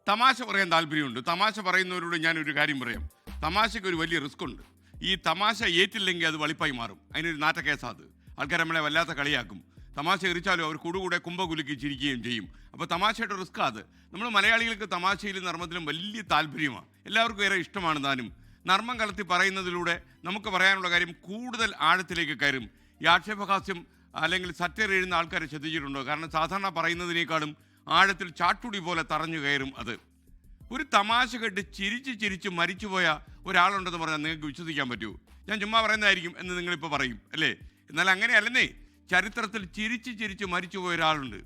തമാശ പറയാൻ താല്പര്യമുണ്ട്. തമാശ പറയുന്നവരോട് ഞാനൊരു കാര്യം പറയാം. തമാശയ്ക്ക് ഒരു വലിയ റിസ്ക് ഉണ്ട്. ഈ തമാശ ഏറ്റില്ലെങ്കിൽ അത് വളിപ്പായി മാറും. അതിനൊരു നാറ്റ കേസാണ് അത്. ആൾക്കാർ നമ്മളെ വല്ലാത്ത കളിയാക്കും. തമാശ എറിച്ചാലും അവർ കൂടുകൂടെ കുമ്പകുലുക്കി ചിരിക്കുകയും ചെയ്യും. അപ്പോൾ തമാശയുടെ റിസ്ക് അത്. നമ്മൾ മലയാളികൾക്ക് തമാശയിലും നർമ്മത്തിലും വലിയ താല്പര്യമാണ്. എല്ലാവർക്കും ഏറെ ഇഷ്ടമാണ്. താനും നർമ്മം കലർത്തി പറയുന്നതിലൂടെ നമുക്ക് പറയാനുള്ള കാര്യം കൂടുതൽ ആഴത്തിലേക്ക് കയറും. ഈ ആക്ഷേപഹാസ്യം അല്ലെങ്കിൽ സറ്റർ എഴുതുന്ന ആൾക്കാരെ ശ്രദ്ധിച്ചിട്ടുണ്ടോ? കാരണം സാധാരണ പറയുന്നതിനേക്കാളും ആഴത്തിൽ ചാട്ടുടി പോലെ തറഞ്ഞു കയറും അത്. ഒരു തമാശ കേട്ട് ചിരിച്ച് മരിച്ചുപോയ ഒരാളുണ്ടെന്ന് പറഞ്ഞാൽ നിങ്ങൾക്ക് വിശ്വസിക്കാൻ പറ്റുമോ? ഞാൻ ചുമ്മാ പറയുന്നതായിരിക്കും എന്ന് നിങ്ങളിപ്പോൾ പറയും അല്ലേ? എന്നാൽ അങ്ങനെയല്ലെന്നേ. ചരിത്രത്തിൽ ചിരിച്ച് മരിച്ചുപോയ ഒരാളുണ്ട്.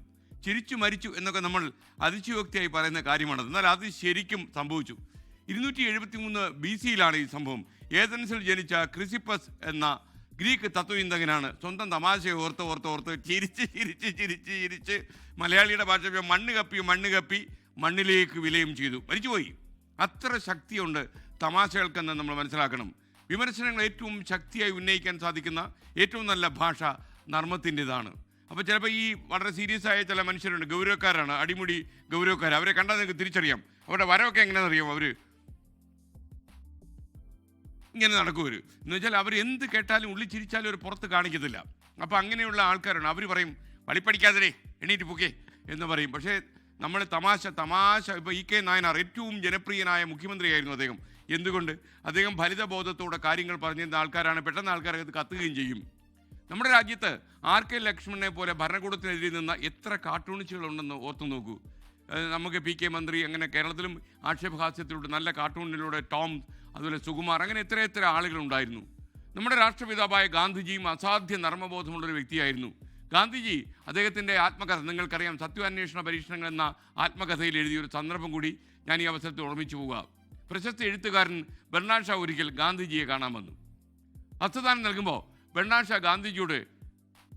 ചിരിച്ചു മരിച്ചു എന്നൊക്കെ നമ്മൾ അതിശയോക്തിയായി പറയുന്ന കാര്യമാണത്. എന്നാൽ അത് ശരിക്കും സംഭവിച്ചു. 273 BC ഈ സംഭവം. ഏതൻസിൽ ജനിച്ച ക്രിസിപ്പസ് എന്ന ഗ്രീക്ക് തത്വചിന്തകനാണ് സ്വന്തം തമാശയെ ഓർത്ത് ചിരിച്ച് മലയാളിയുടെ ഭാഷ മണ്ണ് കപ്പി മണ്ണിലേക്ക് വിലയം ചെയ്തു, മരിച്ചുപോയി. അത്ര ശക്തിയുണ്ട് തമാശകൾക്കെന്ന് നമ്മൾ മനസ്സിലാക്കണം. വിമർശനങ്ങൾ ഏറ്റവും ശക്തിയായി ഉന്നയിക്കാൻ സാധിക്കുന്ന ഏറ്റവും നല്ല ഭാഷ നർമ്മത്തിൻ്റെതാണ്. അപ്പോൾ ചിലപ്പോൾ ഈ വളരെ സീരിയസ് ആയ ചില മനുഷ്യരുണ്ട്, ഗൗരവക്കാരാണ്, അടിമുടി ഗൗരവക്കാർ. അവരെ കണ്ടാൽ നിങ്ങൾക്ക് തിരിച്ചറിയാം. അവരുടെ വരവൊക്കെ എങ്ങനെയാണെന്നറിയാം. അവർ ഇങ്ങനെ നടക്കുവർ എന്ന് വെച്ചാൽ അവർ എന്ത് കേട്ടാലും ഉള്ളിൽ ചിരിച്ചാലും അവർ പുറത്ത് കാണിക്കത്തില്ല. അപ്പോൾ അങ്ങനെയുള്ള ആൾക്കാരാണ്. അവർ പറയും വളിപ്പടിക്കാതെ എണീറ്റ് പോക്കേ എന്ന് പറയും. പക്ഷേ നമ്മൾ തമാശ ഇപ്പോൾ EK നായനാർ ഏറ്റവും ജനപ്രിയനായ മുഖ്യമന്ത്രിയായിരുന്നു അദ്ദേഹം. എന്തുകൊണ്ട്? അദ്ദേഹം ഫലിതബോധത്തോടെ കാര്യങ്ങൾ പറഞ്ഞിരുന്ന ആൾക്കാരാണ്. പെട്ടെന്ന് ആൾക്കാരത് കത്തുകയും ചെയ്യും. നമ്മുടെ രാജ്യത്ത് RK ലക്ഷ്മണനെ പോലെ ഭരണകൂടത്തിനെതിരെ നിന്ന എത്ര കാർട്ടൂണിസ്റ്റുകളുണ്ടെന്ന് ഓർത്തു നോക്കൂ. നമുക്ക് PK മന്ത്രി, അങ്ങനെ കേരളത്തിലും ആക്ഷേപഹാസ്യത്തിലൂടെ നല്ല കാർട്ടൂണിലൂടെ ടോം, അതുപോലെ സുകുമാർ, അങ്ങനെ എത്ര ആളുകളുണ്ടായിരുന്നു. നമ്മുടെ രാഷ്ട്രപിതാവായ ഗാന്ധിജിയും അസാധ്യ നർമ്മബോധമുള്ളൊരു വ്യക്തിയായിരുന്നു. ഗാന്ധിജി അദ്ദേഹത്തിൻ്റെ ആത്മകഥ, നിങ്ങൾക്കറിയാം, സത്യാന്വേഷണ പരീക്ഷണങ്ങൾ എന്ന ആത്മകഥയിൽ എഴുതിയൊരു സന്ദർഭം കൂടി ഞാൻ ഈ അവസരത്തിൽ ഓർമ്മിച്ചു പോവുക. പ്രശസ്ത എഴുത്തുകാരൻ ബെർണാഡ് ഷാ ഒരിക്കൽ ഗാന്ധിജിയെ കാണാൻ വന്നു. ഹസ്തദാനം നൽകുമ്പോൾ ബെർണാഡ് ഷാ ഗാന്ധിജിയോട്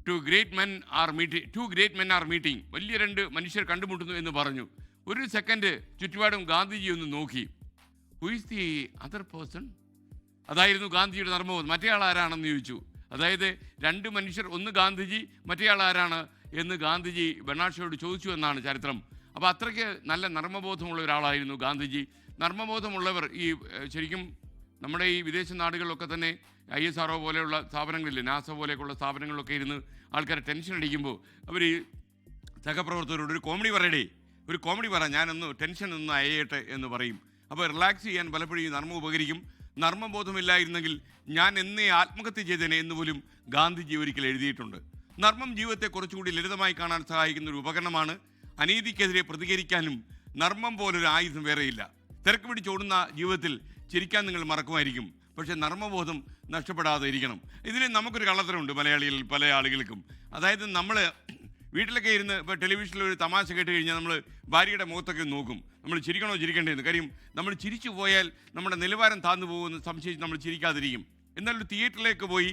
two great men are meeting, വലിയ രണ്ട് മനുഷ്യർ കണ്ടുമുട്ടുന്നു എന്ന് പറഞ്ഞു. ഒരു സെക്കൻഡ് ചുറ്റുപാടും ഗാന്ധിജി ഒന്ന് നോക്കി. Who is the other person? അതായിരുന്നു ഗാന്ധിജിയുടെ നർമ്മബോധം. മറ്റേയാൾ ആരാണെന്ന് ചോദിച്ചു. അതായത് രണ്ട് മനുഷ്യർ, ഒന്ന് ഗാന്ധിജി, മറ്റേയാൾ ആരാണ് എന്ന് ഗാന്ധിജി ബെർണാഡ് ഷായോട് ചോദിച്ചു എന്നാണ് ചരിത്രം. അപ്പോൾ അത്രയ്ക്ക് നല്ല നർമ്മബോധമുള്ള ഒരാളായിരുന്നു ഗാന്ധിജി. നർമ്മബോധമുള്ളവർ ഈ ശരിക്കും നമ്മുടെ ഈ വിദേശ നാടുകളിലൊക്കെ തന്നെ ISRO പോലെയുള്ള സ്ഥാപനങ്ങളില്ലേ, നാസ പോലെയൊക്കെയുള്ള സ്ഥാപനങ്ങളിലൊക്കെ ഇരുന്ന് ആൾക്കാരെ ടെൻഷൻ അടിക്കുമ്പോൾ അവർ ഈ സഹപ്രവർത്തകരോട് ഒരു കോമഡി പറ, ഞാനൊന്ന് ടെൻഷൻ ഒന്ന് അയയട്ടെ എന്ന് പറയും. അപ്പോൾ റിലാക്സ് ചെയ്യാൻ പലപ്പോഴും ഈ നർമ്മം ഉപകരിക്കും. നർമ്മബോധമില്ലായിരുന്നെങ്കിൽ ഞാൻ എന്നേ ആത്മഹത്യ ചെയ്തേനെ എന്ന് പോലും ഗാന്ധിജി ഒരിക്കൽ എഴുതിയിട്ടുണ്ട്. നർമ്മം ജീവിതത്തെ കുറച്ചുകൂടി ലളിതമായി കാണാൻ സഹായിക്കുന്ന ഒരു ഉപകരണമാണ്. അനീതിക്കെതിരെ പ്രതികരിക്കാനും നർമ്മം പോലൊരു ആയുധം വേറെയില്ല. തിരക്ക് പിടിച്ചോടുന്ന ജീവിതത്തിൽ ചിരിക്കാൻ നിങ്ങൾ മറക്കുമായിരിക്കും, പക്ഷേ നർമ്മബോധം നഷ്ടപ്പെടാതെ ഇരിക്കണം. ഇതിൽ നമുക്കൊരു കള്ളത്തരമുണ്ട് മലയാളികളിൽ പല ആളുകൾക്കും. അതായത് നമ്മൾ വീട്ടിലൊക്കെ ഇരുന്ന് ഇപ്പോൾ ടെലിവിഷനിൽ ഒരു തമാശ കേട്ട് കഴിഞ്ഞാൽ നമ്മൾ ഭാര്യയുടെ മുഖത്തൊക്കെ നോക്കും, നമ്മൾ ചിരിക്കണോ ചിരിക്കേണ്ടതെന്ന്. കാര്യം നമ്മൾ ചിരിച്ചു പോയാൽ നമ്മുടെ നിലവാരം താഴ്ന്നു പോകുമെന്ന് സംശയിച്ച് നമ്മൾ ചിരിക്കാതിരിക്കും. എന്നാൽ ഒരു തിയേറ്ററിലേക്ക് പോയി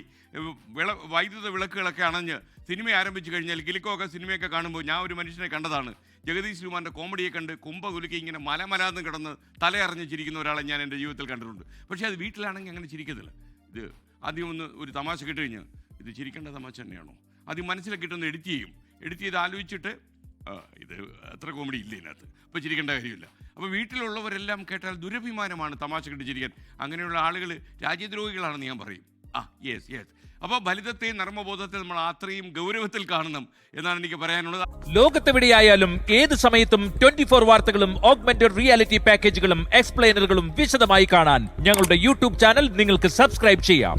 വൈദ്യുത വിളക്കുകളൊക്കെ അണഞ്ഞ് സിനിമ ആരംഭിച്ചു കഴിഞ്ഞാൽ, കിലുക്കമൊക്കെ സിനിമയൊക്കെ കാണുമ്പോൾ ഞാൻ ഒരു മനുഷ്യനെ കണ്ടതാണ്. ജഗദീഷ് ശ്രീമാൻ്റെ കോമഡിയെ കണ്ട് കുമ്പ കുലുക്കി ഇങ്ങനെ മലമലാന്ന് കിടന്ന് തലയറിഞ്ഞ് ചിരിക്കുന്ന ഒരാളെ ഞാൻ എൻ്റെ ജീവിതത്തിൽ കണ്ടിട്ടുണ്ട്. പക്ഷേ അത് വീട്ടിലാണെങ്കിൽ അങ്ങനെ ചിരിക്കത്തില്ല. ഇത് ആദ്യം ഒരു തമാശ കേട്ട് കഴിഞ്ഞാൽ ഇത് ചിരിക്കേണ്ട തമാശ തന്നെയാണോ, ആദ്യം മനസ്സിലേക്ക് ഇട്ടൊന്ന് എഡിറ്റ് ചെയ്ത് ആലോചിച്ചിട്ട് ഇത് അത്ര കോമഡി ഇല്ല ഇതിനകത്ത്, അപ്പോൾ ചിരിക്കേണ്ട കാര്യമില്ല. അപ്പോൾ വീട്ടിലുള്ളവരെല്ലാം കേട്ടാൽ ദുരഭിമാനമാണ് തമാശ കേട്ട് ചിരിക്കാൻ. അങ്ങനെയുള്ള ആളുകൾ രാജ്യദ്രോഹികളാണെന്ന് ഞാൻ പറയും. യെസ്. അപ്പോൾ ഫലിതത്തെ നർമ്മബോധത്തെ നമ്മൾ അത്രയും ഗൗരവത്തിൽ കാണണം എന്നാണ് എനിക്ക് പറയാനുള്ളത്. ലോകത്തെവിടെയായാലും ഏത് സമയത്തും 24 വാർത്തകളും ഓഗ്മെന്റഡ് റിയാലിറ്റി പാക്കേജുകളും എക്സ്പ്ലെയിനറുകളും വിശദമായി കാണാൻ ഞങ്ങളുടെ YouTube ചാനൽ നിങ്ങൾക്ക് സബ്സ്ക്രൈബ് ചെയ്യാം.